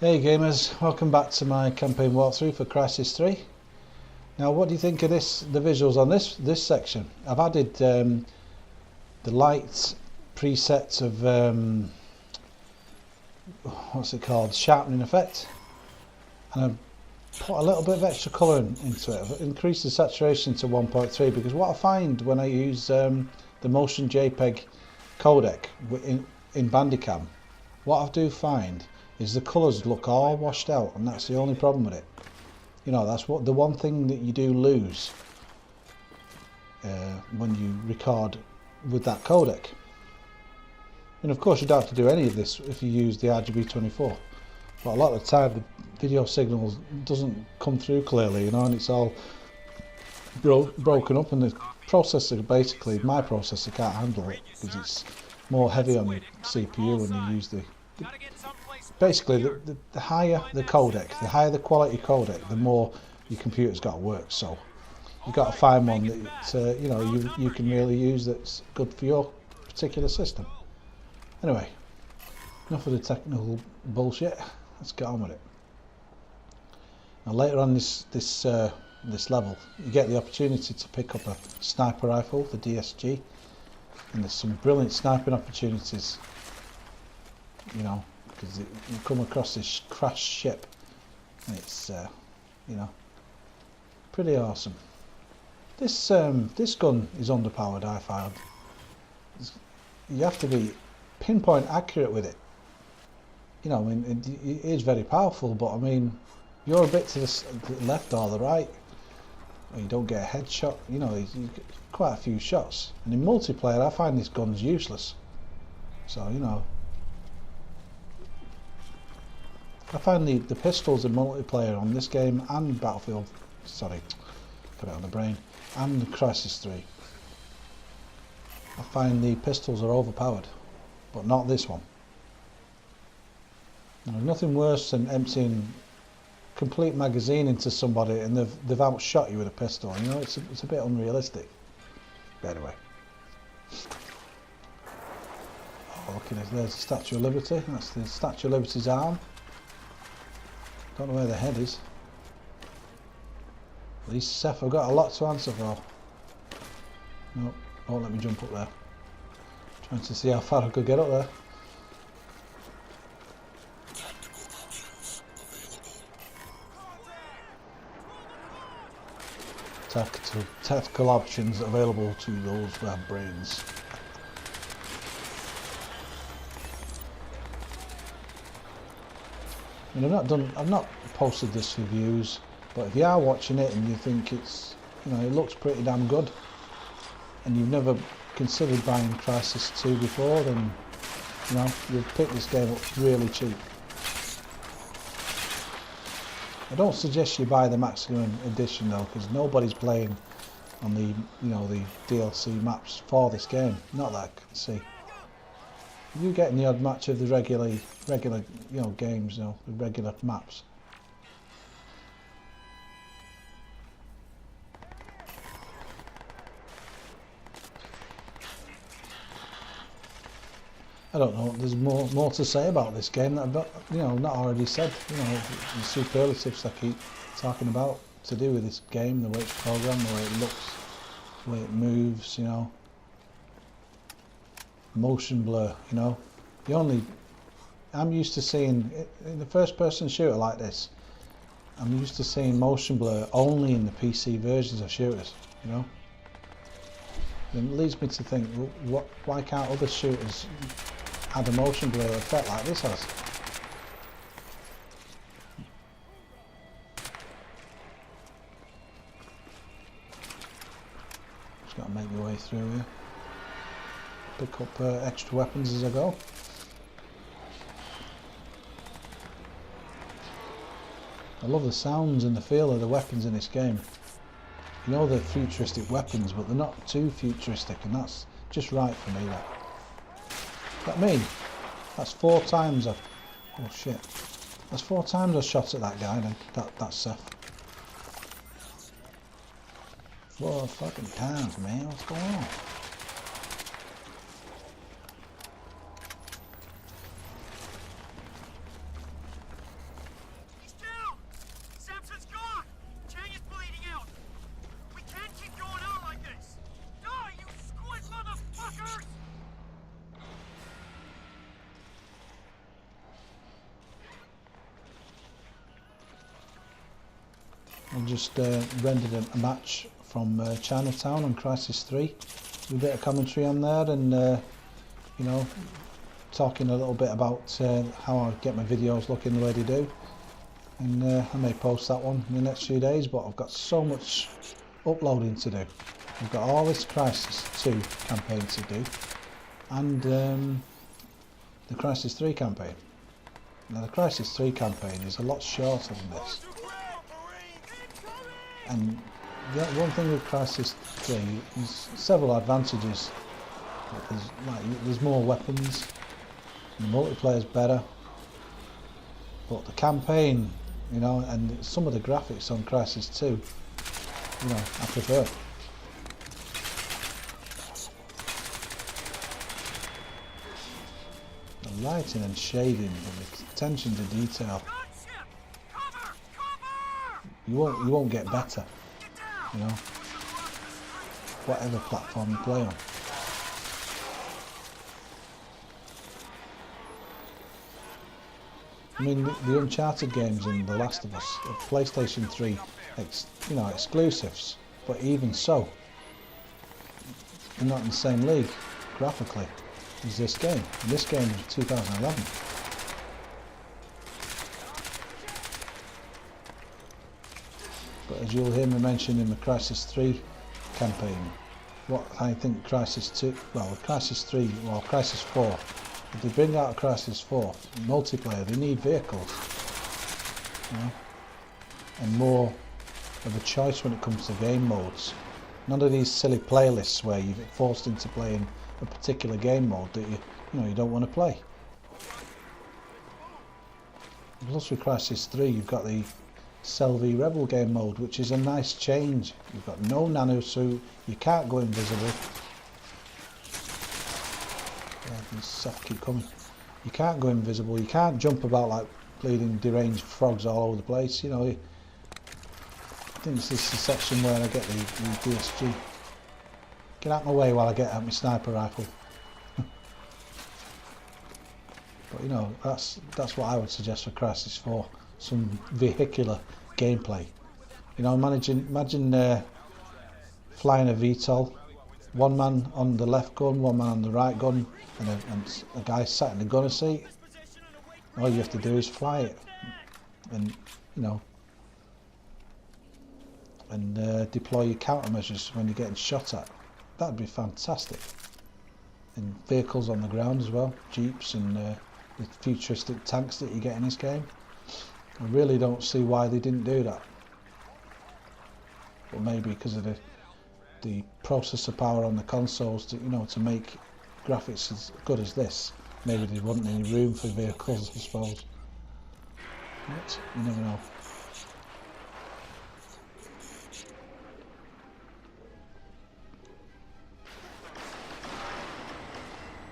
Hey gamers, welcome back to my campaign walkthrough for Crysis 3. Now what do you think of the visuals on this section? I've added the light presets of what's it called, sharpening effect, and I've put a little bit of extra colour into it. I've increased the saturation to 1.3 because what I find when I use the motion JPEG codec in bandicam, what I do find is the colours look all washed out, and that's the only problem with it. You know, that's the one thing that you do lose when you record with that codec. And of course you don't have to do any of this if you use the RGB24, but a lot of the time the video signal doesn't come through clearly, you know, and it's all broken up, and the processor, basically my processor, can't handle it because it's more heavy on the CPU when you use the basically the higher the codec, the higher the quality codec, the more your computer's got to work. So you've got to find one that you know, you can really use, that's good for your particular system. Anyway, enough of the technical bullshit, let's get on with it. Now later on this level you get the opportunity to pick up a sniper rifle, the DSG, and there's some brilliant sniping opportunities, you know, because you come across this crashed ship and it's you know, pretty awesome. This gun is underpowered, I found. You have to be pinpoint accurate with it, you know. I mean, it is very powerful, but I mean, you're a bit to the left or the right, or you don't get a headshot, you know, you get quite a few shots. And in multiplayer I find this gun's useless. So, you know, I find the pistols in multiplayer on this game and Battlefield, sorry, got it on the brain, and Crysis 3, I find the pistols are overpowered, but not this one. There's nothing worse than emptying complete magazine into somebody and they've outshot you with a pistol, you know, it's a bit unrealistic. But anyway. Oh, look at this, there's the Statue of Liberty, that's the Statue of Liberty's arm. Don't know where the head is. At least Seth, I've got a lot to answer for. No, won't let me jump up there. Trying to see how far I could get up there. Tactical options available to those who have brains. I mean, I've not posted this for views, but if you are watching it and you think it's, you know, it looks pretty damn good, and you've never considered buying Crysis 2 before, then, you know, you'll pick this game up really cheap. I don't suggest you buy the maximum edition though, because nobody's playing on the, you know, the DLC maps for this game, not that I can see. You getting the odd match of the regular, you know, games, you know, the regular maps. I don't know. There's more to say about this game that I've not, you know, not already said. You know, the superlatives I keep talking about to do with this game, the way it's programmed, the way it looks, the way it moves, you know. Motion blur, you know. I'm used to seeing in the first person shooter like this, I'm used to seeing motion blur only in the PC versions of shooters, you know. And it leads me to think, why can't other shooters add a motion blur effect like this has? Just got to make my way through here. Pick up extra weapons as I go. I love the sounds and the feel of the weapons in this game. You know, they're futuristic weapons, but they're not too futuristic, and that's just right for me. That mean, that's 4 times I've, oh shit, that's 4 times I've shot at that guy then, that's Seth. 4 fucking times, man, what's going on? just rendered a match from Chinatown on Crysis 3. A bit of commentary on there, and you know, talking a little bit about how I get my videos looking the way they do. And I may post that one in the next few days, but I've got so much uploading to do. I've got all this Crysis 2 campaign to do, and the Crysis 3 campaign. Now the Crysis 3 campaign is a lot shorter than this. And the one thing with Crysis 3 is several advantages. There's more weapons, the multiplayer is better, but the campaign, you know, and some of the graphics on Crysis 2, you know, I prefer. The lighting and shading and the attention to detail, you won't get better, you know, whatever platform you play on. I mean, the Uncharted games and The Last of Us are PlayStation 3, you know, exclusives, but even so, they're not in the same league graphically as this game. And this game is 2011. But as you'll hear me mention in the Crysis 3 campaign, what I think Crysis 2, well, Crysis 3, well, Crysis 4. If they bring out a Crysis 4 multiplayer, they need vehicles, you know, and more of a choice when it comes to game modes. None of these silly playlists where you're forced into playing a particular game mode that you don't want to play. Plus with Crysis 3 you've got the Cell v Rebel game mode, which is a nice change. You've got no nano suit, you can't go invisible. These stuff keep coming. You can't go invisible, you can't jump about like bleeding deranged frogs all over the place, you know. I think this is the section where I get the DSG. Get out of my way while I get out my sniper rifle. But you know, that's what I would suggest for Crysis 4. Some vehicular gameplay. You know, imagine flying a VTOL. One man on the left gun, one man on the right gun, and a guy sat in the gunner seat. All you have to do is fly it, and you know, and deploy your countermeasures when you're getting shot at. That'd be fantastic. And vehicles on the ground as well, jeeps and the futuristic tanks that you get in this game. I really don't see why they didn't do that. But maybe because of the processor power on the consoles to make graphics as good as this. Maybe there wasn't any room for vehicles, I suppose. But you never know.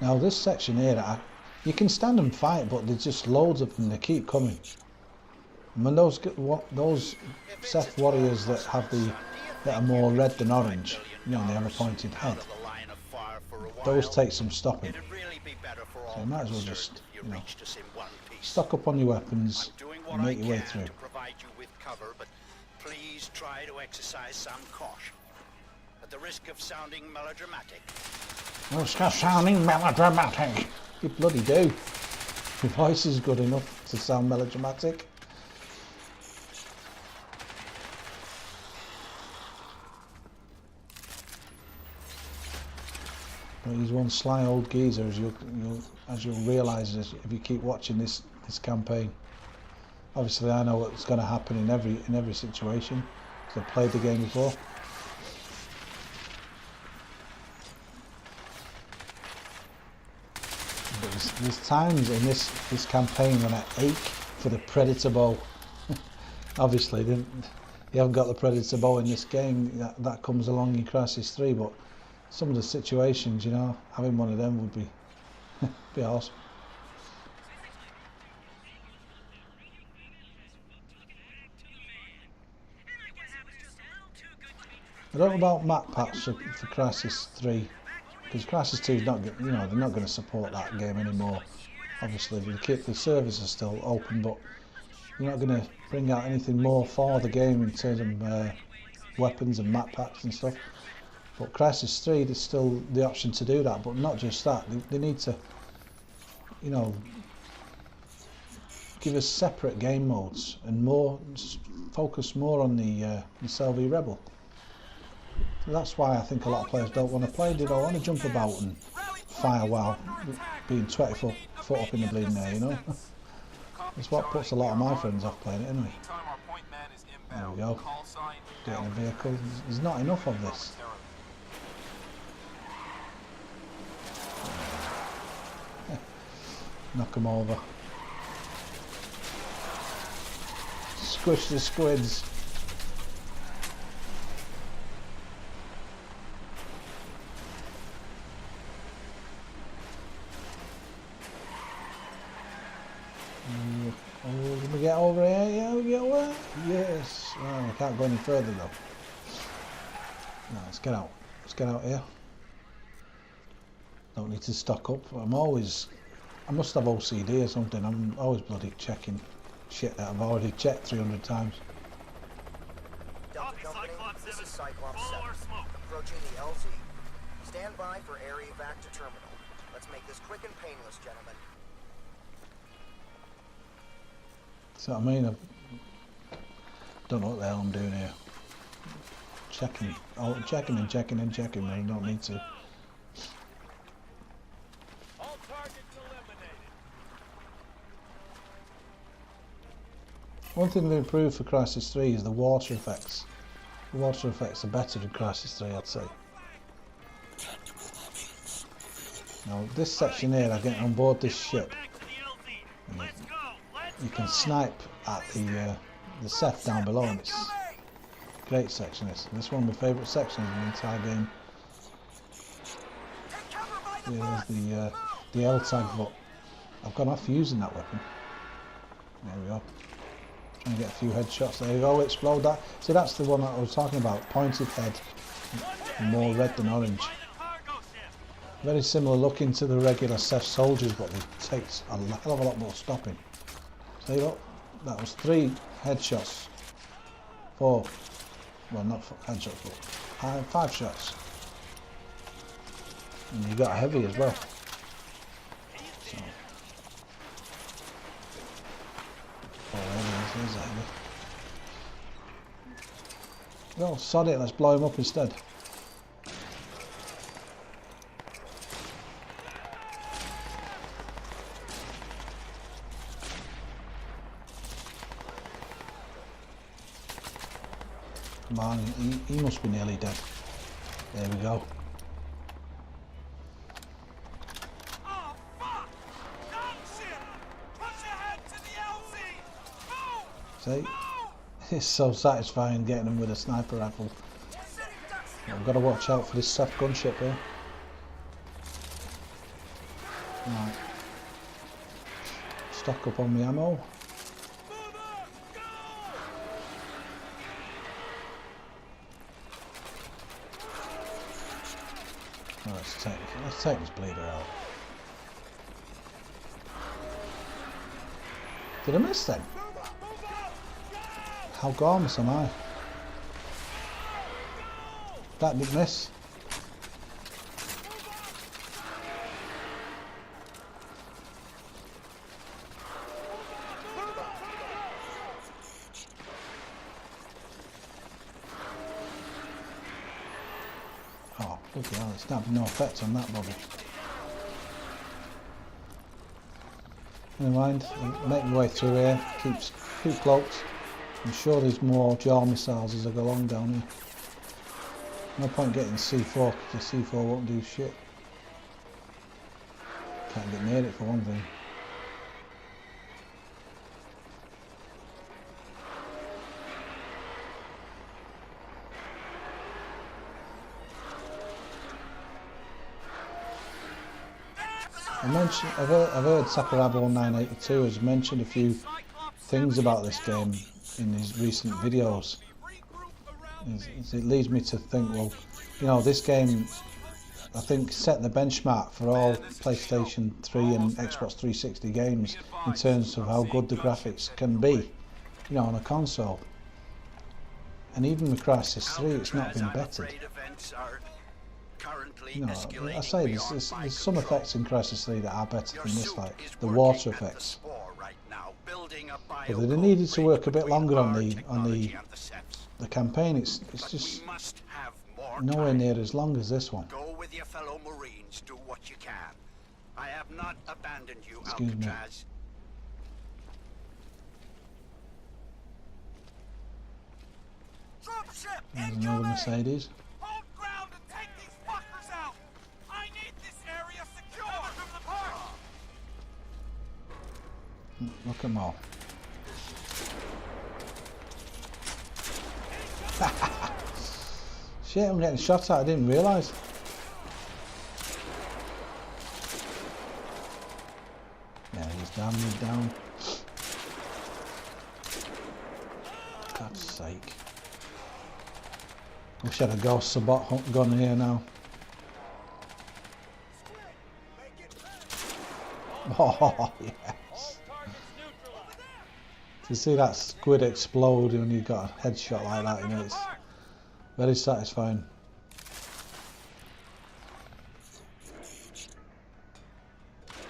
Now this section here, you can stand and fight, but there's just loads of them. They keep coming. And when those Seth warriors that are more red than orange, you know, they have a pointed head. Those take some stopping. So you might as well just, you know, stock up on your weapons and make your way through. Please try to exercise some caution. At the risk of sounding melodramatic. Risk of sounding melodramatic. You bloody do. Your voice is good enough to sound melodramatic. But he's one sly old geezer, as you'll realise if you keep watching this campaign. Obviously, I know what's going to happen in every situation because I've played the game before. But there's times in this campaign when I ache for the Predator bow. Obviously, you haven't got the Predator bow in this game. That comes along in Crysis 3, but some of the situations, you know, having one of them would be awesome. I don't know about map packs for Crysis 3, because Crysis 2 is not, you know, they're not going to support that game anymore. Obviously, the servers are still open, but You're not going to bring out anything more for the game in terms of weapons and map packs and stuff. But Crysis 3, there's still the option to do that, but not just that. They need to, you know, give us separate game modes and focus more on the Selvi Rebel. So that's why I think a lot of players don't want to play. They don't want to jump about and fire while being 20 foot up in the bleeding air, you know. It's what puts a lot of my friends off playing it anyway. There we go. Getting a vehicle. There's not enough of this. Knock them over. Squish the squids. Oh, can we get over here? Yeah, we get over. Yes. Oh, I can't go any further though. No, let's get out. Let's get out here. Don't need to stock up. I must have OCD or something. I'm always bloody checking shit that I've already checked 300 times. Delta Company, this is Cyclops 7. Approaching the LZ. Stand by for area evac to terminal. Let's make this quick and painless, gentlemen. See what I mean? I don't know what the hell I'm doing here. Checking. Oh, checking and checking and checking. I don't need to. All targets eliminated. One thing they've improved for Crysis 3 is the water effects. The water effects are better than Crysis 3, I'd say. Now, this section here, I get on board this ship. And you can snipe at the Seth down below, and it's a great section. This is one of my favourite sections in the entire game. Here's the L tag, but I've gone off using that weapon. There we go. Trying to get a few headshots. There we go. Explode that. See, that's the one that I was talking about. Pointed head, more red than orange. Very similar looking to the regular Seth soldiers, but it takes a hell of a lot more stopping. See, look, that was 3 headshots. 4. Well, not headshots, but 5 shots. And you got a heavy as well. So. Oh, there's a heavy. Well, sod it, let's blow him up instead. Come on, he must be nearly dead. There we go. Oh, fuck! Gunship! Push ahead to the LZ! Move! See? It's so satisfying getting them with a sniper rifle. I've got to watch out for this Seth gunship here. Right. Stock up on the ammo. Oh, let's take this bleeder out. Did I miss them? How gormless am I? That didn't miss. Oh, bloody hell, it's not no effect on that body. Never mind, I'll make my way through here, keep cloaked. I'm sure there's more jaw missiles as I go along down here. No point getting C4 because the C4 won't do shit. Can't get near it for one thing. I've heard Sakurabo 982 has mentioned a few things about this game in his recent videos. It leads me to think, well, you know, this game, I think, set the benchmark for all PlayStation 3 and Xbox 360 games in terms of how good the graphics can be. you know, on a console. And even with Crysis 3, it's not been bettered. You know, I say there's some effects in Crysis 3 that are better than this, like the water effects. But they needed to work a bit longer on the campaign. It's just nowhere near as long as this one. Go with your fellow Marines, do what you can. I have not abandoned you, Excuse me. Alcatraz. Dropship There's another incoming! Mercedes. Hold ground and take these fuckers out! I need this area secure! From the park! Look at them all. Shit, I'm getting shot at, I didn't realise. Yeah, he's down. God's sake. Wish I had a ghost sabot gun here now. Oh, yes. To see that squid explode when you got a headshot like that, you know, it's very satisfying.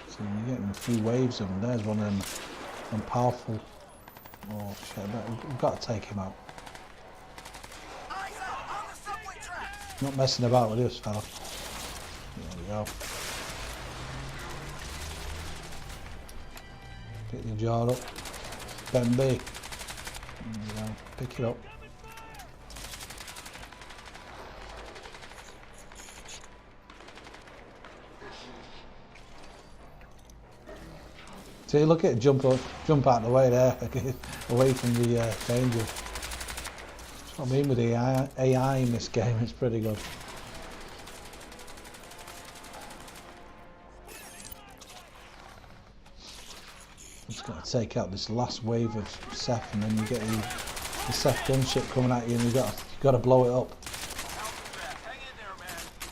So you're getting a few waves of them. There's one of them powerful. Oh shit, we've got to take him out. Eyes out on the subway tracks! Not messing about with this fella. There we go. Pick the jar up. PEMBY. There you go. Pick it up. See, look at it jump out the way there, away from the danger. That's what I mean with the AI in this game, it's pretty good. I'm just going to take out this last wave of Seth, and then you get the Seth gunship coming at you, and you've got to blow it up.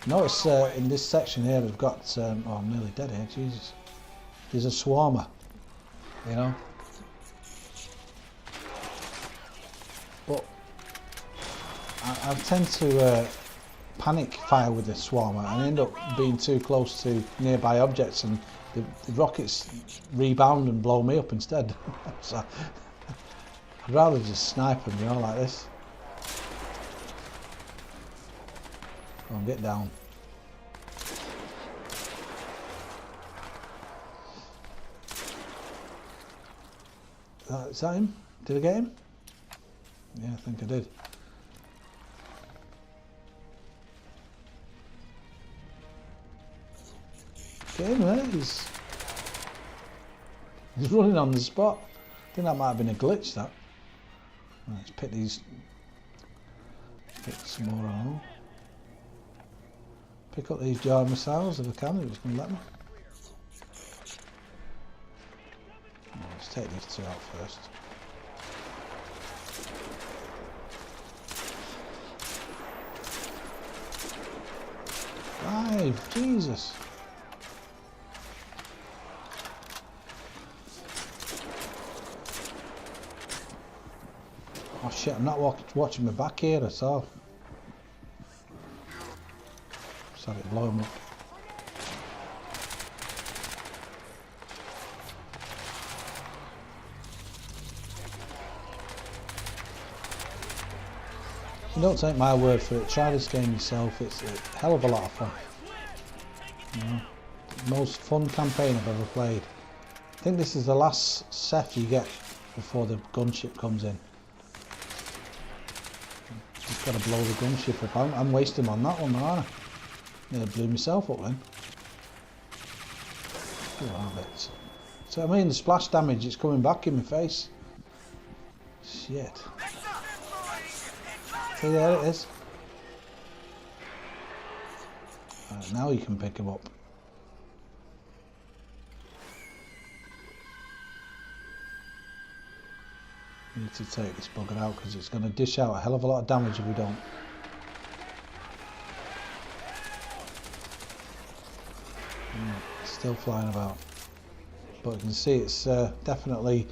Notice in this section here, they've got. Oh, I'm nearly dead here. Jesus. There's a swarmer. You know, but I tend to panic fire with the swarmer and end up being too close to nearby objects, and the rockets rebound and blow me up instead. So I'd rather just snipe them, you know, like this. Go on, get down. Is that him? Did I get him? Yeah, I think I did. Get him there, he's running on the spot. I think that might have been a glitch, that. Let's pick these. Pick some more on. Pick up these jar missiles if I can, if it's going to let me. Let's take these two out first. Five, Jesus. Oh shit, I'm not watching my back here at all. Just had it blow him up. Don't take my word for it, try this game yourself, it's a hell of a lot of fun. You know, the most fun campaign I've ever played. I think this is the last Seth you get before the gunship comes in. Just got to blow the gunship up. I'm wasting on that one, aren't I? Nearly blew myself up then. So I mean, the splash damage is coming back in my face. Shit. See, there it is. Right, now you can pick him up. We need to take this bugger out because it's going to dish out a hell of a lot of damage if we don't. It's still flying about. But you can see it's definitely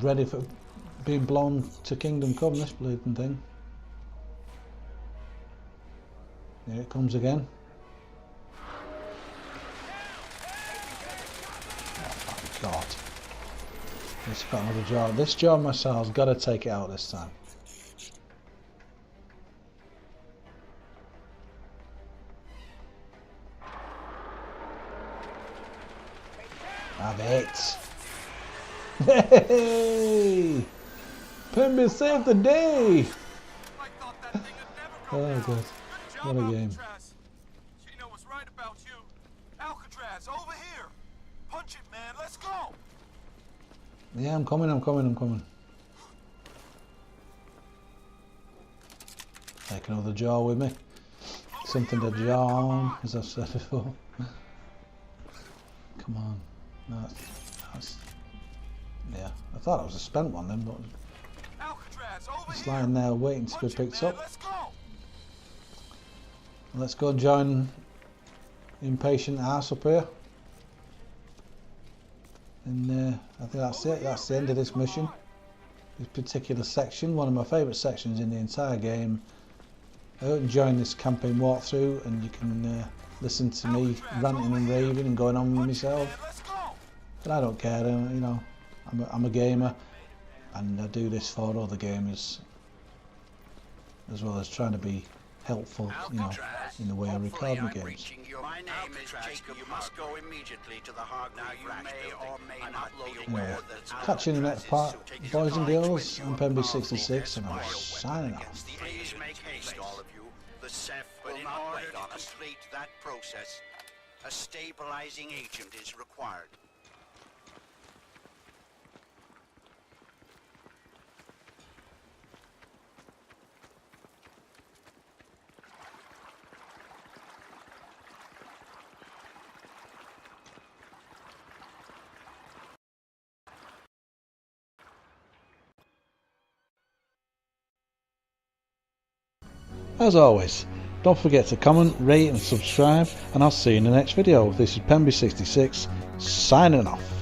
ready for being blown to Kingdom Come, this bleeding thing. Here it comes again. Oh my god. It's got another jar. This jar missile's got to take it out this time. Have it. Hey! PEMBY'S saved the day! I thought that thing would never go Oh down. god, Good what a job, game. Alcatraz. Gino was right about you. Alcatraz, over here. Punch it, man. Let's go. Yeah, I'm coming. Take another jar with me. Something to jar on, as I've said before. Come on. No, that's... Yeah, I thought it was a spent one then, but Alcatraz, over it's here. lying there waiting to be Punch it, picked man. up. Let's go. Let's go and join impatient ass up here. And I think that's it. That's the end of this mission. This particular section, one of my favourite sections in the entire game. I hope you enjoying this campaign walkthrough, and you can listen to me ranting and raving and going on with myself. Let's go. But I don't care. You know, I'm a gamer, and I do this for other gamers, as well as trying to be helpful, you know, in the way I record my games. My name is Jacob. You must go immediately to the Hog. Now you may or may not be aware that Catch you in the next part, boys and girls. I'm PEMBY'S 66, and I'm signing off. Please make haste, all of you. The Ceph will not wait on us. To complete that process, a stabilizing agent is required. As always, don't forget to comment, rate and subscribe, and I'll see you in the next video. This is PEMBY'S 66 signing off.